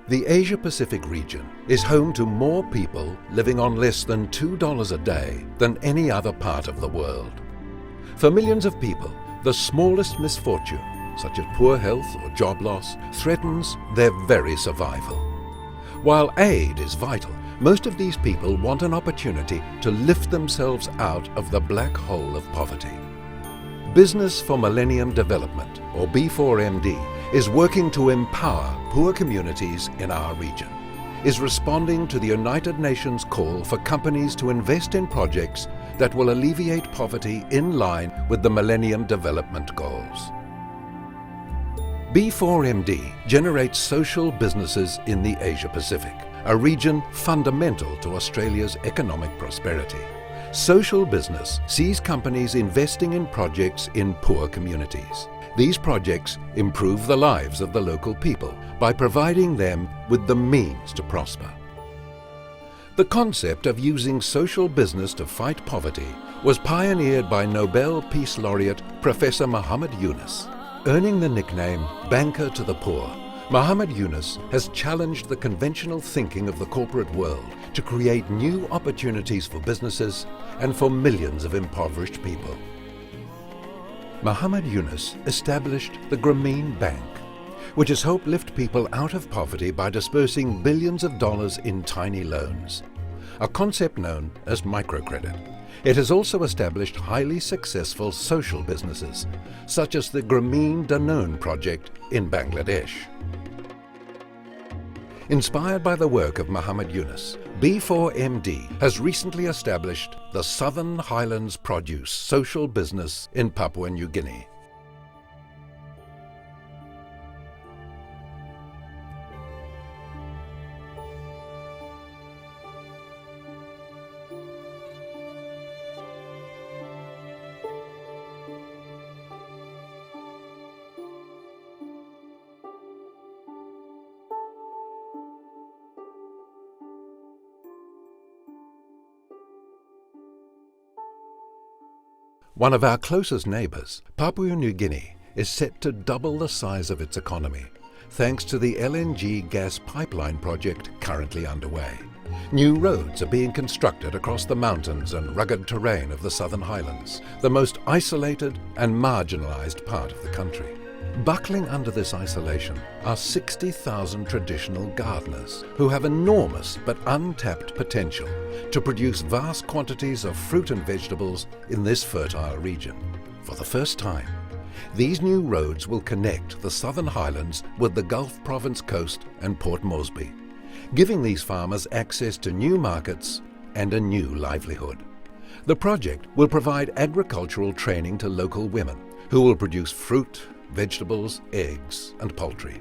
The Asia-Pacific region is home to more people living on less than $2 a day than any other part of the world. For millions of people, the smallest misfortune, such as poor health or job loss, threatens their very survival. While aid is vital, most of these people want an opportunity to lift themselves out of the black hole of poverty. Business for Millennium Development, or B4MD, is working to empower poor communities in our region, is responding to the United Nations call for companies to invest in projects that will alleviate poverty in line with the Millennium Development Goals. B4MD generates social businesses in the Asia-Pacific, a region fundamental to Australia's economic prosperity. Social business sees companies investing in projects in poor communities. These projects improve the lives of the local people by providing them with the means to prosper. The concept of using social business to fight poverty was pioneered by Nobel Peace Laureate Professor Muhammad Yunus. Earning the nickname Banker to the Poor, Muhammad Yunus has challenged the conventional thinking of the corporate world to create new opportunities for businesses and for millions of impoverished people. Muhammad Yunus established the Grameen Bank, which has helped lift people out of poverty by dispersing billions of dollars in tiny loans, a concept known as microcredit. It has also established highly successful social businesses, such as the Grameen Danone project in Bangladesh. Inspired by the work of Muhammad Yunus, B4MD has recently established the Southern Highlands Produce social business in Papua New Guinea. One of our closest neighbours, Papua New Guinea, is set to double the size of its economy, thanks to the LNG gas pipeline project currently underway. New roads are being constructed across the mountains and rugged terrain of the Southern Highlands, the most isolated and marginalised part of the country. Buckling under this isolation are 60,000 traditional gardeners who have enormous but untapped potential to produce vast quantities of fruit and vegetables in this fertile region. For the first time, these new roads will connect the Southern Highlands with the Gulf Province coast and Port Moresby, giving these farmers access to new markets and a new livelihood. The project will provide agricultural training to local women who will produce fruit, vegetables, eggs and poultry.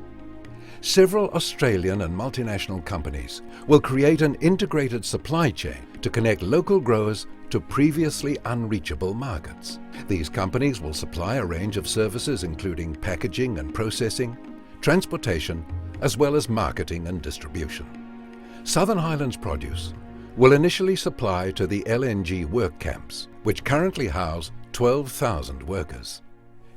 Several Australian and multinational companies will create an integrated supply chain to connect local growers to previously unreachable markets. These companies will supply a range of services including packaging and processing, transportation, as well as marketing and distribution. Southern Highlands Produce will initially supply to the LNG work camps, which currently house 12,000 workers.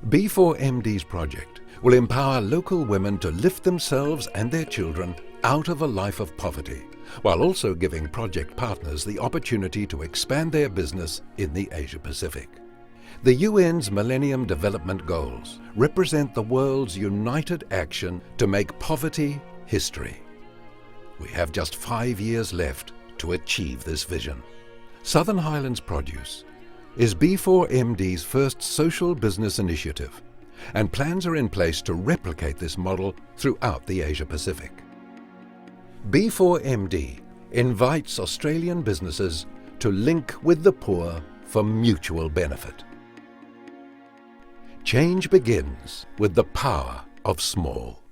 B4MD's project will empower local women to lift themselves and their children out of a life of poverty, while also giving project partners the opportunity to expand their business in the Asia-Pacific. The UN's Millennium Development Goals represent the world's united action to make poverty history. We have just 5 years left to achieve this vision. Southern Highlands Produce is B4MD's first social business initiative, and plans are in place to replicate this model throughout the Asia-Pacific. B4MD invites Australian businesses to link with the poor for mutual benefit. Change begins with the power of small.